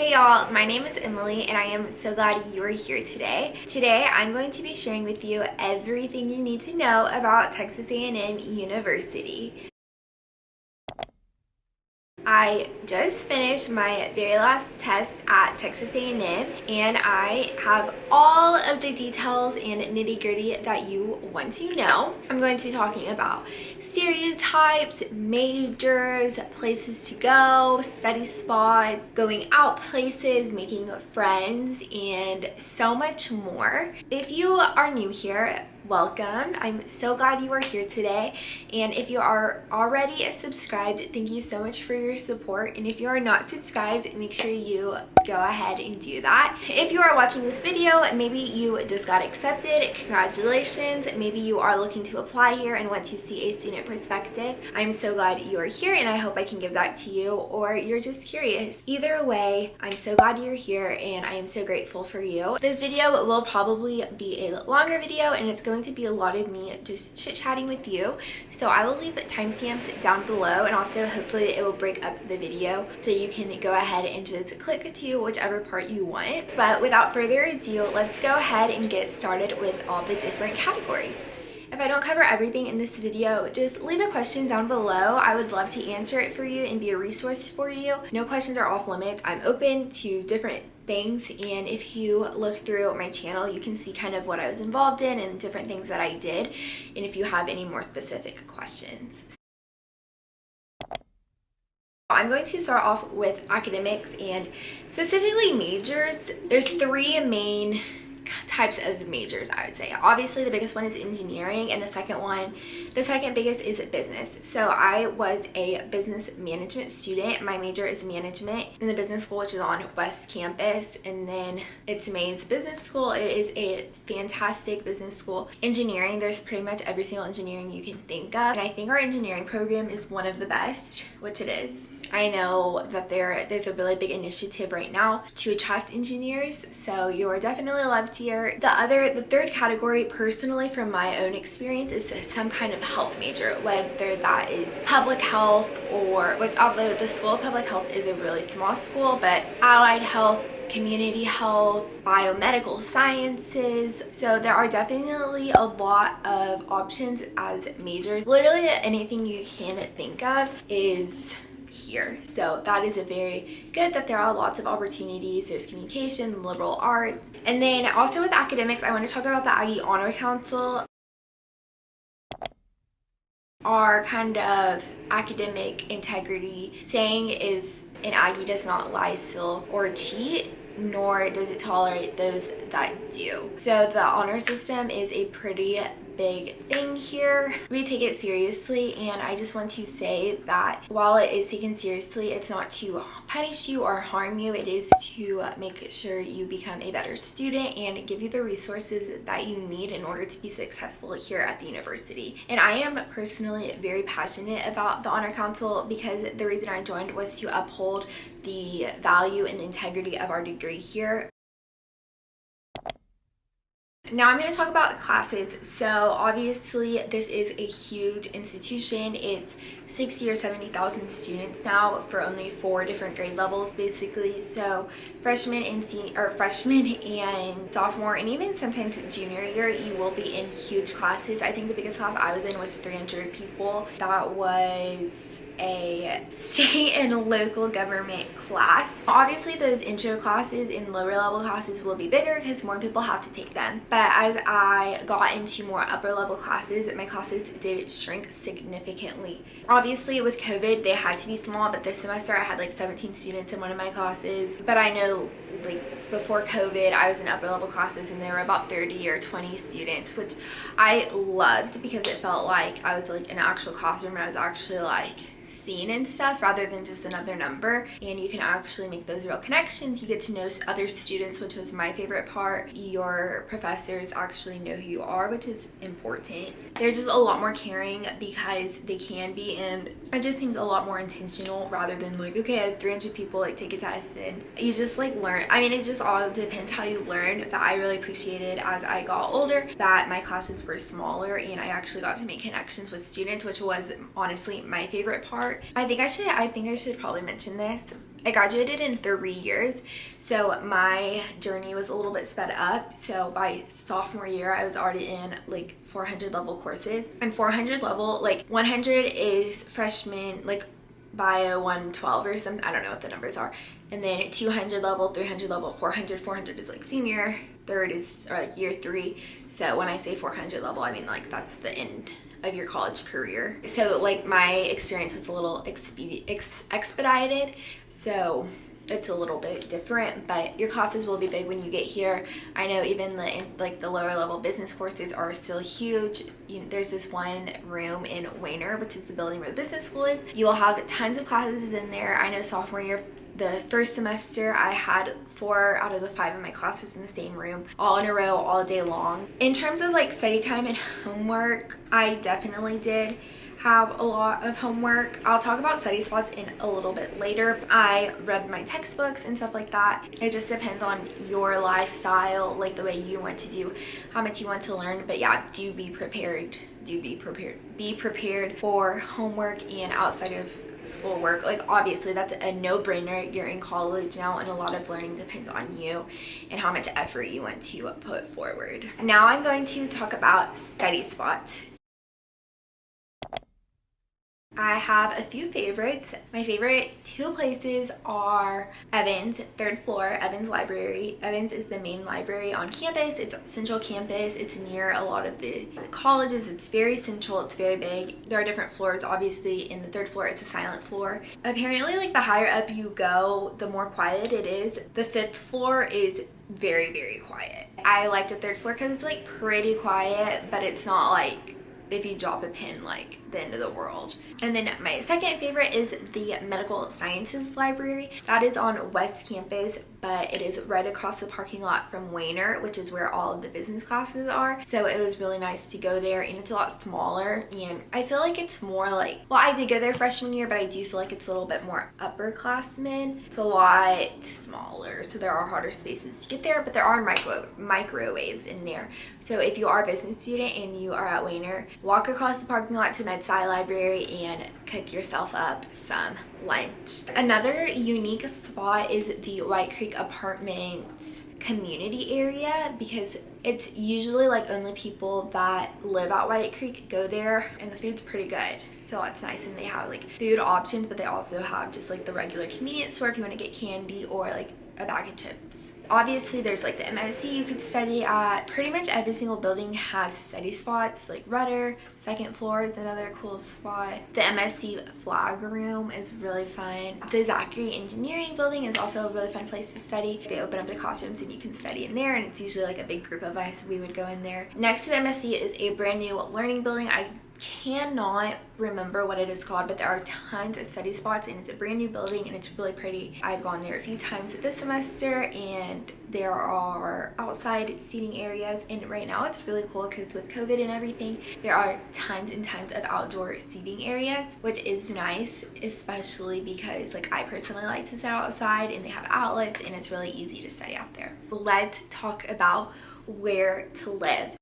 Hey y'all, my name is Emily and I am so glad you're here today. Today I'm going to be sharing with you everything you need to know about Texas A&M University. I just finished my very last test at Texas A&M and I have all of the details and nitty-gritty that you want to know. I'm going to be talking about stereotypes, majors, places to go, study spots, going out places, making friends, and so much more. If you are new here, welcome. I'm so glad you are here today, and if you are already subscribed, thank you so much for your support, and if you are not subscribed, make sure you go ahead and do that. If you are watching this video, maybe you just got accepted, congratulations. Maybe you are looking to apply here and want to see a student perspective. I'm so glad you are here and I hope I can give that to you, or you're just curious. Either way, I'm so glad you're here and I am so grateful for you. This video will probably be a longer video and it's going to be a lot of me just chit-chatting with you, so I will leave timestamps down below, and also hopefully it will break up the video so you can go ahead and just click to whichever part you want. But without further ado, let's go ahead and get started with all the different categories. If I don't cover everything in this video, just leave a question down below. I would love to answer it for you and be a resource for you. No questions are off limits. I'm open to different things, and if you look through my channel, you can see kind of what I was involved in and different things that I did, and if you have any more specific questions. I'm going to start off with academics and specifically majors. There's three main types of majors, I would say. Obviously the biggest one is engineering, and the second biggest is business. So I was a business management student. My major is management in the business school, which is on West Campus, and then it's Mays Business School. It is a fantastic business school. Engineering, there's pretty much every single engineering you can think of, and I think our engineering program is one of the best, which it is. I know that there's a really big initiative right now to attract engineers, so you are definitely loved here. The third category, personally from my own experience, is some kind of health major, whether that is public health although the School of Public Health is a really small school, but allied health, community health, biomedical sciences. So there are definitely a lot of options as majors. Literally anything you can think of is here. So that is a very good that there are lots of opportunities. There's communication, liberal arts. And then also with academics, I want to talk about the Aggie Honor Council. Our kind of academic integrity saying is an Aggie does not lie, steal, or cheat, nor does it tolerate those that do. So the honor system is a pretty big thing here. We take it seriously, and I just want to say that while it is taken seriously, it's not to punish you or harm you. It is to make sure you become a better student and give you the resources that you need in order to be successful here at the university. And I am personally very passionate about the Honor Council because the reason I joined was to uphold the value and integrity of our degree here. Now I'm going to talk about classes. So obviously this is a huge institution. It's 60 or 70,000 students now for only 4 different grade levels basically. So freshman and sophomore, and even sometimes junior year, you will be in huge classes. I think the biggest class I was in was 300 people. That was a state and local government class. Obviously those intro classes and lower level classes will be bigger because more people have to take them, but as I got into more upper level classes, my classes did shrink significantly. Obviously with COVID they had to be small, but this semester I had like 17 students in one of my classes, but I know like before COVID I was in upper level classes and there were about 30 or 20 students, which I loved because it felt like I was like in an actual classroom and I was actually like seen and stuff rather than just another number, and you can actually make those real connections. You get to know other students, which was my favorite part. Your professors actually know who you are, which is important. They're just a lot more caring because they can be, and it just seems a lot more intentional rather than like, okay, I have 300 people, like take a test and you just like learn. I mean, it just all depends how you learn, but I really appreciated as I got older that my classes were smaller and I actually got to make connections with students, which was honestly my favorite part. I think I should probably mention this. I graduated in 3 years, so my journey was a little bit sped up. So by sophomore year, I was already in like 400 level courses. And 400 level, like 100 is freshman, like bio 112 or something. I don't know what the numbers are. And then 200 level, 300 level, 400 is like senior, third is or like year 3. So when I say 400 level, I mean like that's the end of your college career. So like my experience was a little expedited, so it's a little bit different, but your classes will be big when you get here. I know even the lower level business courses are still huge. There's this one room in Wayner, which is the building where the business school is. You will have tons of classes in there. I know sophomore year, the first semester, I had 4 out of the 5 of my classes in the same room, all in a row, all day long. In terms of like study time and homework, I definitely did have a lot of homework. I'll talk about study spots in a little bit later. I read my textbooks and stuff like that. It just depends on your lifestyle, like the way you want to do, how much you want to learn. But yeah, do be prepared. Be prepared for homework and outside of schoolwork. Like obviously that's a no-brainer. You're in college now and a lot of learning depends on you and how much effort you want to put forward. Now I'm going to talk about study spots. I have a few favorites. My favorite 2 places are Evans, 3rd floor, Evans Library. Evans is the main library on campus. It's central campus. It's near a lot of the colleges. It's very central. It's very big. There are different floors. Obviously, in the 3rd floor, it's a silent floor. Apparently, like the higher up you go, the more quiet it is. The 5th floor is very, very quiet. I like the 3rd floor because it's like pretty quiet, but it's not like if you drop a pin like the end of the world. And then my second favorite is the medical sciences library. That is on West Campus, but it is right across the parking lot from Wayner, which is where all of the business classes are. So it was really nice to go there, and it's a lot smaller, and I feel like it's more like, well, I did go there freshman year, but I do feel like it's a little bit more upperclassmen. It's a lot smaller, so there are harder spaces to get there, but there are microwaves in there. So if you are a business student and you are at Wayner, walk across the parking lot to MedSci Library and cook yourself up some lunch. Another unique spot is the White Creek Apartments community area, because it's usually like only people that live at White Creek go there, and the food's pretty good. So that's nice, and they have like food options, but they also have just like the regular convenience store if you want to get candy or like a bag of chips. Obviously, there's like the MSC you could study at. Pretty much every single building has study spots. Like Rudder, 2nd floor is another cool spot. The MSC flag room is really fun. The Zachary Engineering building is also a really fun place to study. They open up the classrooms and you can study in there, and it's usually like a big group of us. We would go in there. Next to the MSC is a brand new learning building. I cannot remember what it is called, but there are tons of study spots, and it's a brand new building and it's really pretty. I've gone there a few times this semester, and there are outside seating areas, and right now it's really cool because with COVID and everything, there are tons and tons of outdoor seating areas, which is nice, especially because like I personally like to sit outside, and they have outlets, and it's really easy to study out there. Let's talk about where to live.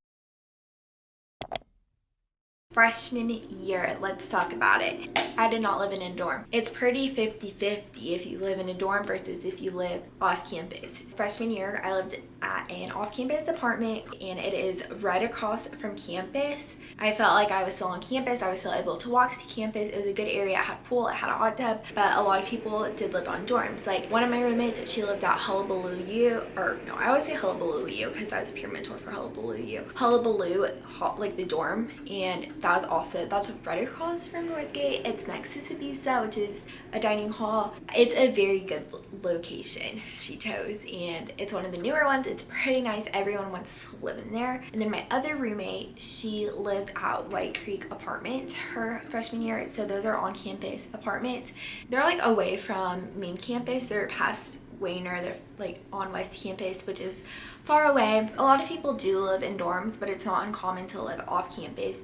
Freshman year, let's talk about it. I did not live in a dorm. It's pretty 50-50 if you live in a dorm versus if you live off campus. Freshman year, I lived at an off-campus apartment, and it is right across from campus. I felt like I was still on campus. I was still able to walk to campus. It was a good area. It had a pool, it had a hot tub, but a lot of people did live on dorms. Like one of my roommates, she lived at Hullabaloo U, or no, I always say Hullabaloo U because I was a peer mentor for Hullabaloo U. Hullabaloo, like the dorm, and that's right across from Northgate. It's next to Sabisa, which is a dining hall. It's a very good location she chose, and it's one of the newer ones. It's pretty nice. Everyone wants to live in there. And then my other roommate, she lived at White Creek Apartments her freshman year. So those are on-campus apartments. They're like away from main campus. They're past Wayner. They're like on West Campus, which is far away. A lot of people do live in dorms, but it's not uncommon to live off campus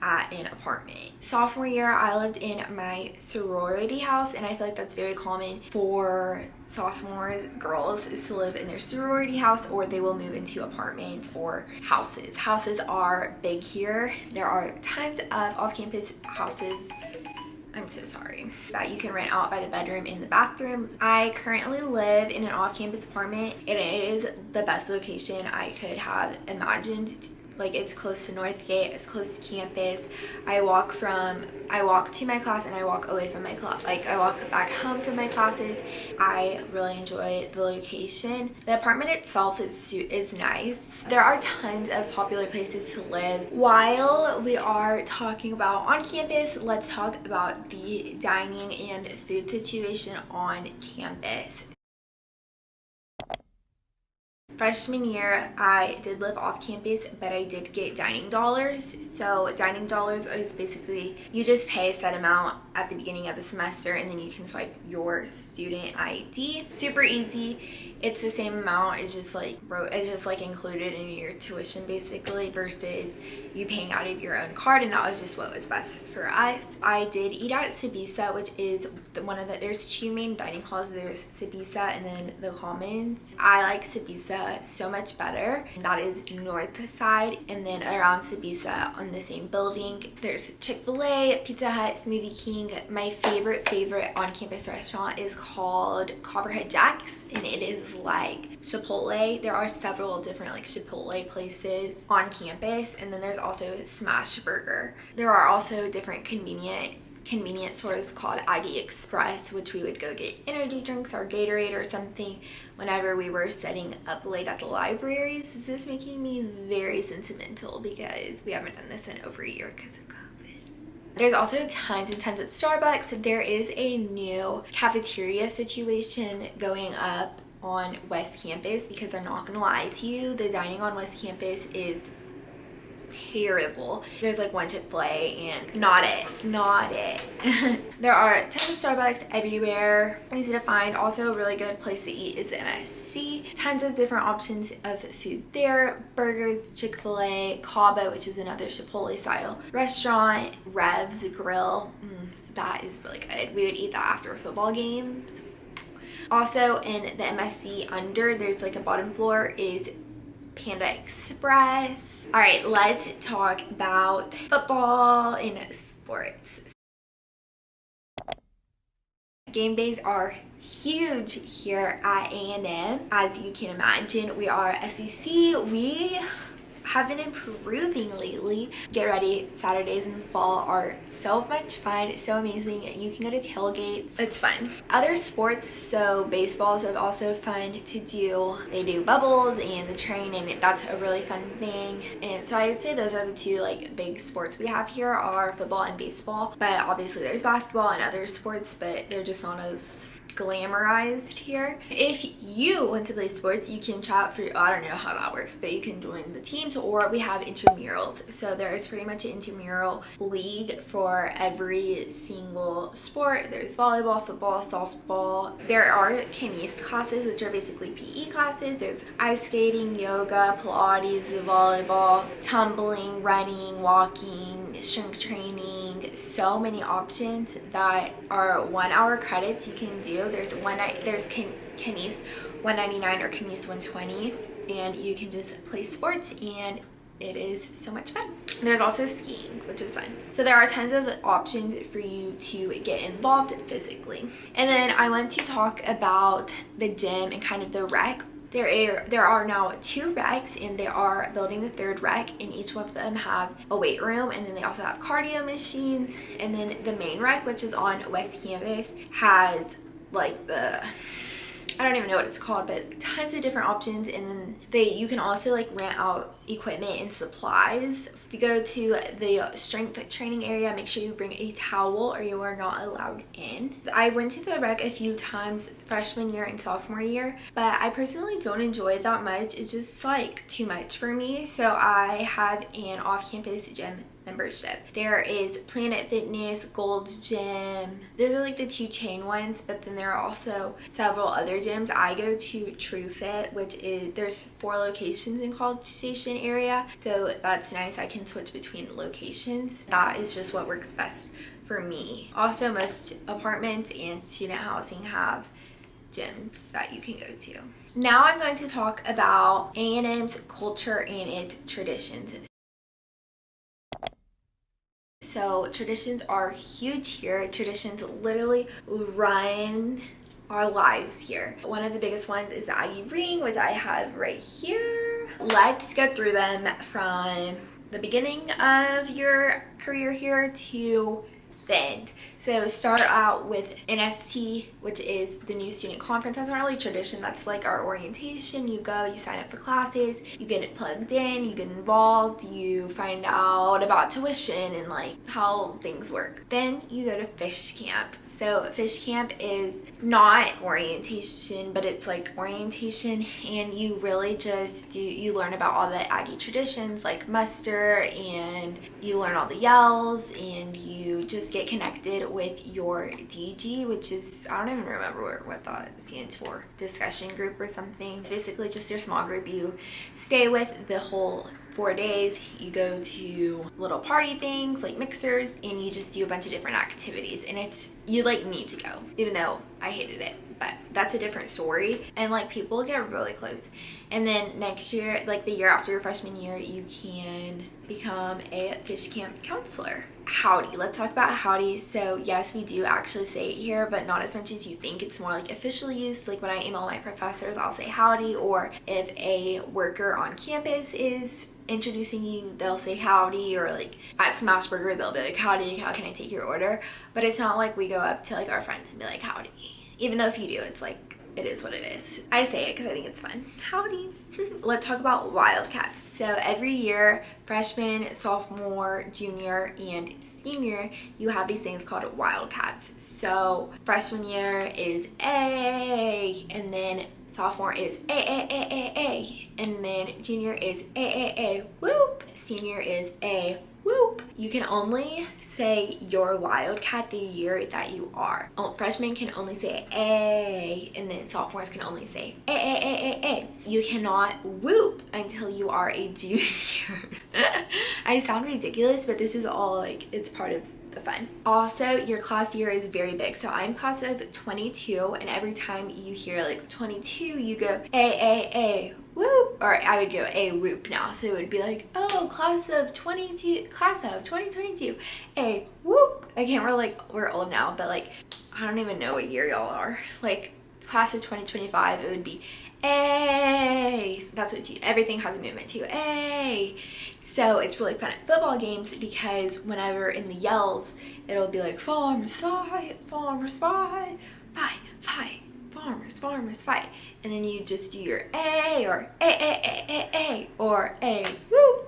at an apartment. Sophomore year, I lived in my sorority house, and I feel like that's very common for sophomores, girls, is to live in their sorority house, or they will move into apartments or houses. Houses are big here. There are tons of off-campus houses. I'm so sorry. That you can rent out by the bedroom and the bathroom. I currently live in an off-campus apartment, and it is the best location I could have imagined. Like, it's close to Northgate, it's close to campus. I walk to my class and I walk away from my class. Like, I walk back home from my classes. I really enjoy the location. The apartment itself is nice. There are tons of popular places to live. While we are talking about on campus, let's talk about the dining and food situation on campus. Freshman year, I did live off campus, but I did get dining dollars. So dining dollars is basically, you just pay a set amount at the beginning of the semester and then you can swipe your student ID. Super easy. It's the same amount. It's just like included in your tuition basically, versus you paying out of your own card, and that was just what was best for us. I did eat at Sabisa, which is there's two main dining halls. There's Sabisa and then the Commons. I like Sabisa so much better. That is north side, and then around Sabisa on the same building, there's Chick-fil-A, Pizza Hut, Smoothie King. My favorite on-campus restaurant is called Copperhead Jack's, and it is like Chipotle. There are several different like Chipotle places on campus, and then there's also Smash Burger. There are also different convenient stores called Aggie Express, which we would go get energy drinks or Gatorade or something whenever we were setting up late at the libraries. This is making me very sentimental because we haven't done this in over a year because of COVID. There's also tons and tons of Starbucks. There is a new cafeteria situation going up on West Campus, because I'm not gonna lie to you, the dining on West Campus is terrible. There's like one Chick-fil-A and not it. There are tons of Starbucks everywhere, easy to find. Also a really good place to eat is the MSC. Tons of different options of food there. Burgers, Chick-fil-A, Cabo, which is another Chipotle style restaurant, Rev's Grill, that is really good. We would eat that after football games. Also in the MSC under, there's like a bottom floor, is Panda Express. All right, let's talk about football and sports. Game days are huge here at A&M. As you can imagine, we are SEC. We have been improving lately. Get ready, Saturdays in the fall are so much fun, so amazing. You can go to tailgates, it's fun. Other sports, so baseballs are also fun to do. They do bubbles and the train, and that's a really fun thing. And so I'd say those are the two like big sports we have here, are football and baseball. But obviously there's basketball and other sports, but they're just not as glamorized here. If you want to play sports, you can try out for, I don't know how that works, but you can join the teams, or we have intramurals. So there is pretty much an intramural league for every single sport. There's volleyball, football, softball. There are kines classes, which are basically PE classes. There's ice skating, yoga, Pilates, volleyball, tumbling, running, walking, strength training. So many options that are 1 hour credits you can do. There's kines 199 or kines 120, and you can just play sports, and it is so much fun. There's also skiing, which is fun. So there are tons of options for you to get involved physically. And then I want to talk about the gym and kind of the rec. There are now 2 recs, and they are building the 3rd rec, and each one of them have a weight room, and then they also have cardio machines. And then the main rec, which is on West Campus, has like I don't even know what it's called, but tons of different options. And then you can also like rent out equipment and supplies. If you go to the strength training area, make sure you bring a towel or you are not allowed in. I went to the rec a few times freshman year and sophomore year, but I personally don't enjoy it that much. It's just like too much for me. So I have an off-campus gym membership. There is Planet Fitness, Gold's Gym. Those are like the 2 chain ones, but then there are also several other gyms. I go to True Fit, which is, there's 4 locations in College Station area, so that's nice. I can switch between locations. That is just what works best for me. Also, most apartments and student housing have gyms that you can go to. Now I'm going to talk about A&M's culture and its traditions. So traditions are huge here. Traditions literally run our lives here. One of the biggest ones is the Aggie ring, which I have right here. Let's go through them from the beginning of your career here to the end. So start out with NST, which is the new student conference. That's not really tradition, that's like our orientation. You go, you sign up for classes, you get it plugged in, you get involved, you find out about tuition and like how things work. Then you go to fish camp. So fish camp is not orientation, but it's like orientation, and you really just you learn about all the Aggie traditions like muster, and you learn all the yells, and you just get connected with your DG, which is, I don't even remember what that stands for, discussion group or something. It's basically just your small group you stay with the whole 4 days. You go to little party things like mixers, and you just do a bunch of different activities, and you like need to go, even though I hated it, but that's a different story. And like people get really close. And then next year, like the year after your freshman year, you can become a fish camp counselor. Howdy. Let's talk about howdy. So yes, we do actually say it here, but not as much as you think. It's more like official use. Like when I email my professors, I'll say howdy, or if a worker on campus is introducing you, they'll say howdy, or like at Smashburger, they'll be like, howdy, how can I take your order? But it's not like we go up to like our friends and be like, howdy. Even though if you do, it's like, it is what it is. I say it because I think it's fun. Howdy. Let's talk about Wildcats. So every year, freshman, sophomore, junior, and senior, you have these things called Wildcats. So freshman year is A, and then sophomore is A, and then junior is A, whoop. Senior is A, whoop. You can only say your Wildcat the year that you are. Freshmen can only say A, and then sophomores can only say A. You cannot whoop until you are a junior. I sound ridiculous, but this is all like, it's part of the fun. Also, your class year is very big. So I'm class of 22, and every time you hear like 22, you go A, whoop, or I would go a whoop now. So it would be like, oh, class of 2022, a whoop. Again, we're old now, but like, I don't even know what year y'all are. Like class of 2025, it would be A. That's what everything has a movement to A. So it's really fun at football games because whenever in the yells, it'll be like farmers fight, farmers fight, fight, farmers fight. And then you just do your A, or A, or A, woo.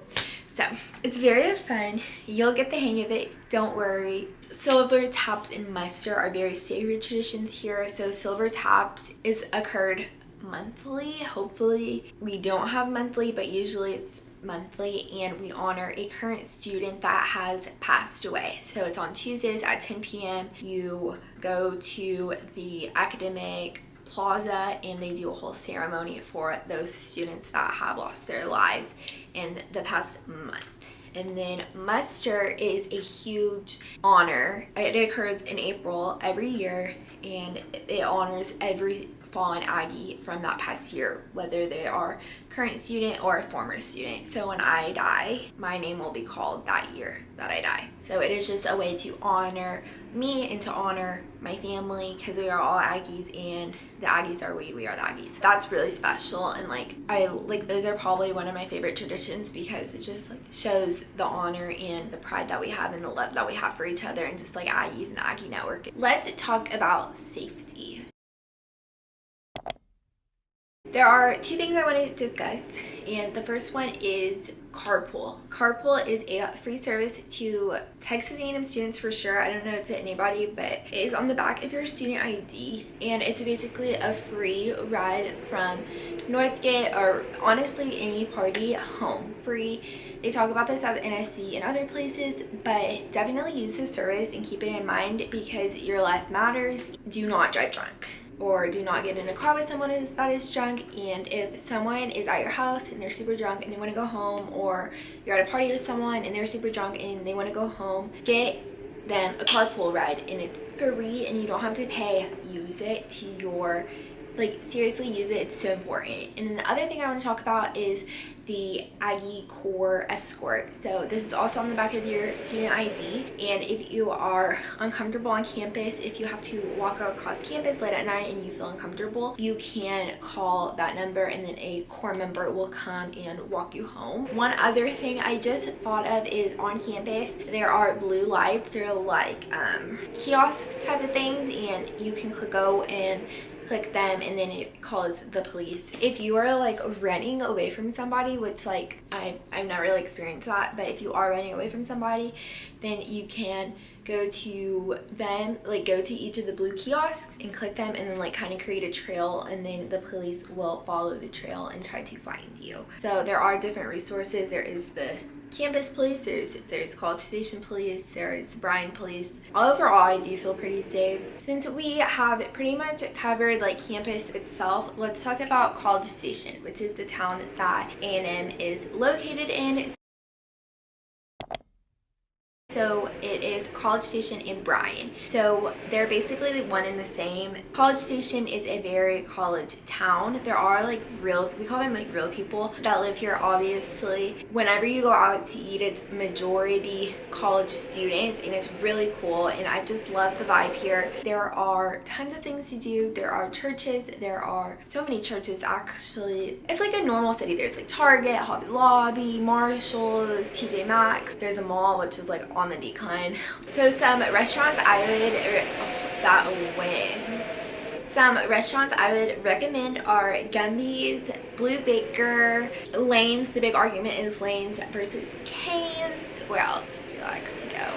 So it's very fun. You'll get the hang of it. Don't worry. Silver taps and muster are very sacred traditions here. So silver taps is occurred monthly. Hopefully we don't have monthly, but usually it's monthly, and we honor a current student that has passed away. So it's on Tuesdays at 10 p.m. You go to the academic plaza, and they do a whole ceremony for those students that have lost their lives in the past month. And then muster is a huge honor. It occurs in April every year, and it honors every fallen Aggie from that past year, whether they are current student or a former student. So when I die, my name will be called that year that I die. So it is just a way to honor me and to honor my family, because we are all Aggies, and the Aggies are we are the Aggies. That's really special, and those are probably one of my favorite traditions, because it just like shows the honor and the pride that we have and the love that we have for each other, and just like Aggies and Aggie Network. Let's talk about safety. There are two things I want to discuss, and the first one is carpool. Carpool is a free service to Texas A&M students for sure. I don't know to anybody, but it is on the back of your student ID, and it's basically a free ride from Northgate, or honestly any party, home. Free. They talk about this at NSC and other places, but definitely use this service and keep it in mind, because your life matters. Do not drive drunk, or do not get in a car with someone that is drunk. And if someone is at your house and they're super drunk and they want to go home, or you're at a party with someone and they're super drunk and they want to go home, get them a carpool ride, and it's free and you don't have to pay. Use it to your Like, seriously, use it. It's so important. And then the other thing I want to talk about is the Aggie Core Escort. So this is also on the back of your student ID, and if you are uncomfortable on campus, if you have to walk across campus late at night and you feel uncomfortable, you can call that number and then a core member will come and walk you home. One other thing I just thought of is on campus there are blue lights. They're like kiosks type of things, and you can go and click them and then it calls the police. If you are like running away from somebody, which like I've not really experienced that, but if you are running away from somebody, then you can go to them, like go to each of the blue kiosks and click them and then like kind of create a trail, and then the police will follow the trail and try to find you. So there are different resources. There is the campus police, there's College Station police, there's Bryan police. Overall, I do feel pretty safe. Since we have pretty much covered like campus itself, let's talk about College Station, which is the town that A&M is located in. So it is College Station in Bryan. So they're basically one and the same. College Station is a very college town. There are like we call them like real people that live here, obviously. Whenever you go out to eat, it's majority college students, and it's really cool, and I just love the vibe here. There are tons of things to do. There are churches. There are so many churches, actually. It's like a normal city. There's like Target, Hobby Lobby, Marshalls, TJ Maxx. There's a mall, which is like on the decline. So some restaurants I would recommend are Gumby's, Blue Baker, Lane's. The big argument is Lane's versus Cane's. Where else do we like to go?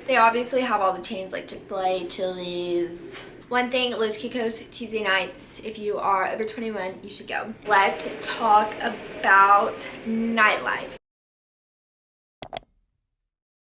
They obviously have all the chains like Chick-fil-A, Chili's. One thing, Los Kikos Tuesday nights, if you are over 21, you should go. Let's talk about nightlife.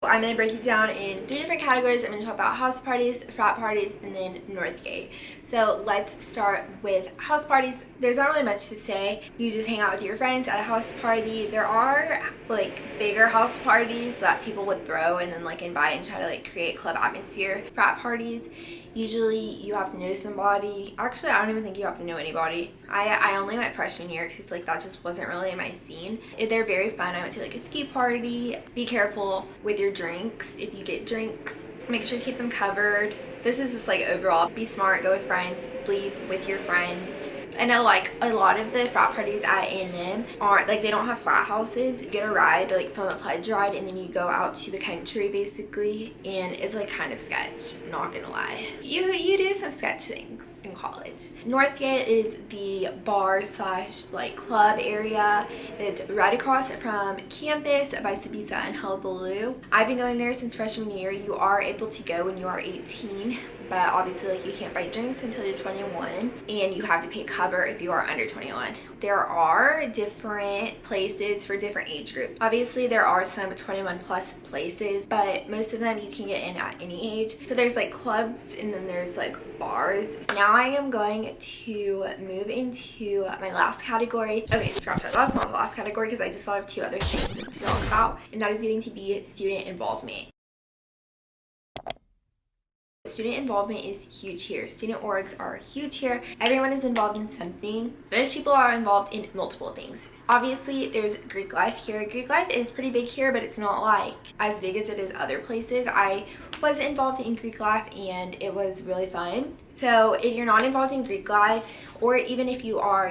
I'm going to break it down in 3 different categories. I'm going to talk about house parties, frat parties, and then northgate. So let's start with house parties. There's not really much to say. You just hang out with your friends at a house party. There are like bigger house parties that people would throw and then like invite and try to like create club atmosphere. Frat parties, usually you have to know somebody. Actually, I don't even think you have to know anybody. I only went freshman year because like that just wasn't really my scene. They're very fun. I went to like a ski party. Be careful with your drinks. If you get drinks, make sure you keep them covered. This is just like overall, be smart, go with friends, leave with your friends. I know like a lot of the frat parties at A&M aren't like, they don't have frat houses. You get a ride, like from a pledge ride, and then you go out to the country basically, and it's like kind of sketch, not gonna lie. You do some sketch things in college. Northgate is the bar slash like club area. It's right across from campus by Sabisa and Hullabaloo. I've been going there since freshman year. You are able to go when you are 18, but obviously like you can't buy drinks until you're 21, and you have to pay cover if you are under 21. There are different places for different age groups. Obviously there are some 21 plus places, but most of them you can get in at any age. So there's like clubs and then there's like bars. Now I am going to move into my last category. Okay, scratch that. That's not the last category because I just thought of 2 other things to talk about, and that is getting to be student involvement. Student involvement is huge here. Student orgs are huge here. Everyone is involved in something. Most people are involved in multiple things. Obviously, there's Greek life here. Greek life is pretty big here, but it's not like as big as it is other places. I was involved in Greek life and it was really fun. So if you're not involved in Greek life, or even if you are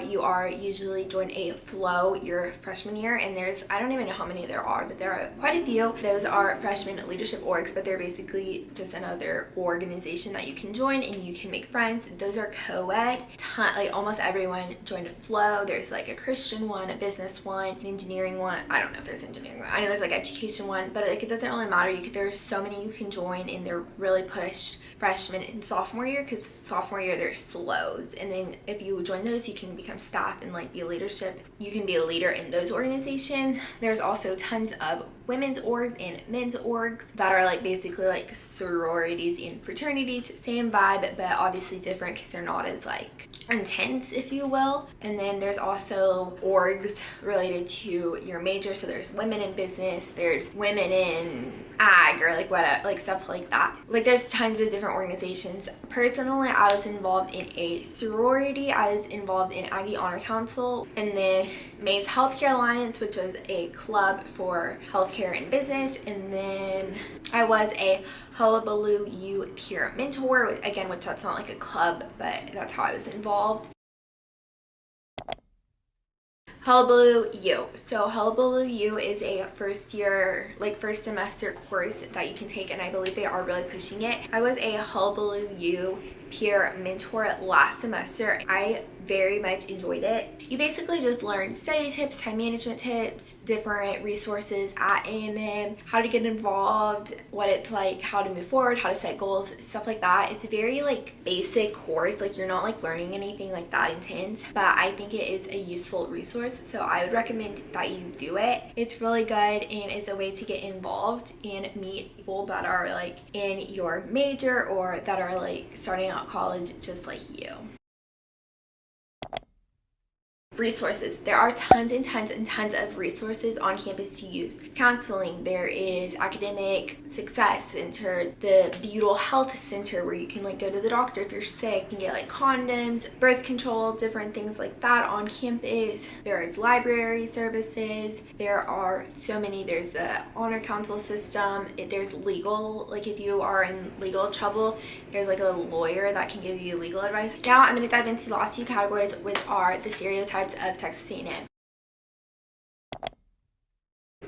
usually join a flow your freshman year, and there's, I don't even know how many there are, but there are quite a few. Those are freshman leadership orgs, but they're basically just another organization that you can join and you can make friends. Those are co-ed. Like almost everyone joined a flow. There's like a Christian one, a business one, an engineering one. I don't know if there's engineering one. I know there's like education one, but like it doesn't really matter. There's so many you can join, and they're really pushed freshman and sophomore year, because sophomore year there's slows, and then if you join those you can become staff and like be a leadership. You can be a leader in those organizations. There's also tons of women's orgs and men's orgs that are like basically like sororities and fraternities. Same vibe, but obviously different because they're not as like intense, if you will. And then there's also orgs related to your major. So there's women in business, there's women in ag, or like what, like stuff like that. Like there's tons of different organizations. Personally, I was involved in a sorority. I was involved in Aggie Honor Council, and then May's Healthcare Alliance, which was a club for healthcare and business. And then I was a Hullabaloo U peer mentor, again, which that's not like a club, but that's how I was involved. Hullabaloo U. So Hullabaloo U is a first semester course that you can take, and I believe they are really pushing it. I was a Hullabaloo U peer mentor last semester. I very much enjoyed it. You basically just learn study tips, time management tips, different resources at A&M, how to get involved, what it's like, how to move forward, how to set goals, stuff like that. It's a very like basic course. Like you're not like learning anything like that intense, but I think it is a useful resource. So I would recommend that you do it. It's really good, and it's a way to get involved and meet people that are like in your major or that are like starting out college just like you. Resources. There are tons and tons and tons of resources on campus to use. Counseling, there is academic success center, the Butyl Health Center where you can like go to the doctor if you're sick and get like condoms, birth control, different things like that on campus. There is library services. There are so many. There's the honor council system. There's legal, like if you are in legal trouble, there's like a lawyer that can give you legal advice. Now I'm going to dive into the last two categories, which are the stereotypes of Texas A&M.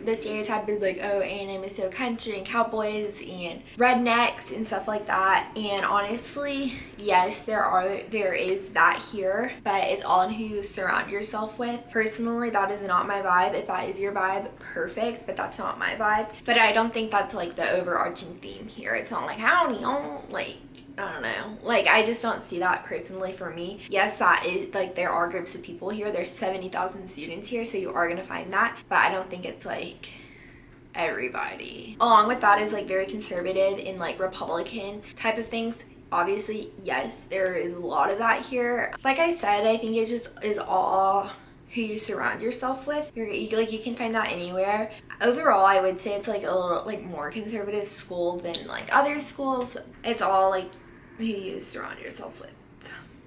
The stereotype is like, oh, A&M is so country and cowboys and rednecks and stuff like that. And honestly, yes, there is that here, but it's all in who you surround yourself with. Personally, that is not my vibe. If that is your vibe, perfect, but that's not my vibe. But I don't think that's like the overarching theme here. It's not like, howdy, like, I don't know, like I just don't see that personally for me. Yes, that is like, there are groups of people here. There's 70,000 students here, so you are gonna find that, but I don't think it's like everybody. Along with that is like very conservative and like Republican type of things. Obviously, yes, there is a lot of that here. Like I said, I think it just is all who you surround yourself with. You can find that anywhere. Overall, I would say it's like a little like more conservative school than like other schools. It's all like who you surround yourself with.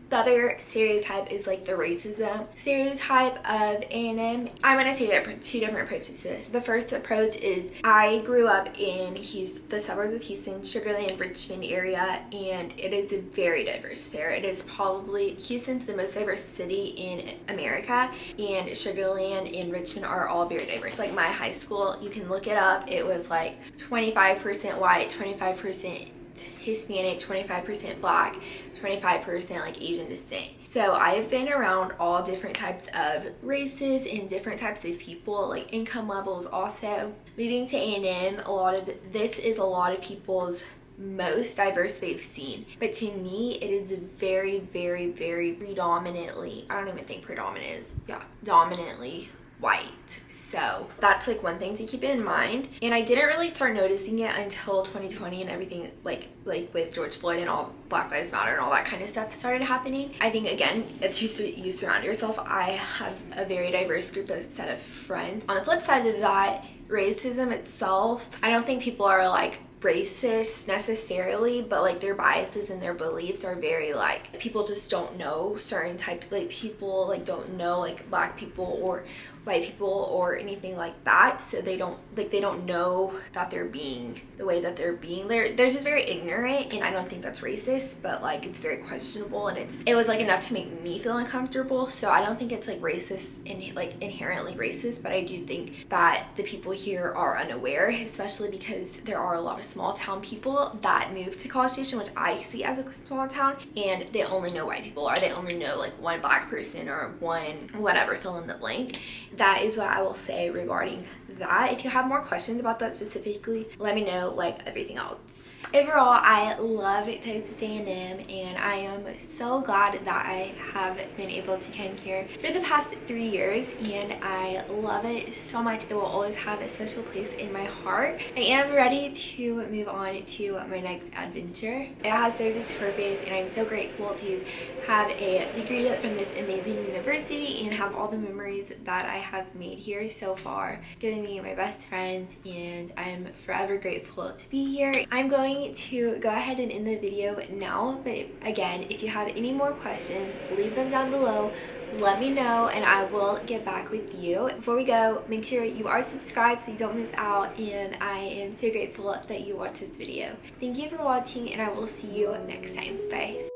The other stereotype is like the racism stereotype of A&M. I'm going to take two different approaches to this. The first approach is I grew up in the suburbs of Houston, Sugarland, Richmond area, and it is very diverse there. It is probably, Houston's the most diverse city in America, and Sugarland and Richmond are all very diverse. Like my high school, you can look it up, it was like 25% white, 25% Hispanic, 25% black, 25% like Asian descent. So I've been around all different types of races and different types of people, like income levels also. Moving to A&M, this is a lot of people's most diverse they've seen, but to me it is very, very, very predominantly, I don't even think predominant is, dominantly white. So that's like one thing to keep in mind. And I didn't really start noticing it until 2020 and everything like with George Floyd and all Black Lives Matter and all that kind of stuff started happening. I think again, it's who you surround yourself. I have a very diverse set of friends. On the flip side of that, racism itself, I don't think people are like racist necessarily, but like their biases and their beliefs are very like, people just don't know certain type, like people like don't know like black people or white people or anything like that, so they don't know that they're being the way that they're being. They're just very ignorant, and I don't think that's racist, but like it's very questionable, and it was like enough to make me feel uncomfortable. So I don't think it's like racist and like inherently racist, but I do think that the people here are unaware, especially because there are a lot of small town people that move to College Station, which I see as a small town, and they only know white people, or they only know like one black person or one whatever, fill in the blank. That is what I will say regarding that. If you have more questions about that specifically, let me know, like everything else. Overall, I love Texas A&M, and I am so glad that I have been able to come here for the past 3 years, and I love it so much. It will always have a special place in my heart. I am ready to move on to my next adventure. It has served its purpose, and I'm so grateful to have a degree from this amazing university and have all the memories that I have made here so far. It's given me my best friends, and I'm forever grateful to be here. I'm going to go ahead and end the video now, but again, if you have any more questions, leave them down below. Let me know and I will get back with you. Before we go, make sure you are subscribed so you don't miss out, and I am so grateful that you watched this video. Thank you for watching, and I will see you next time. Bye.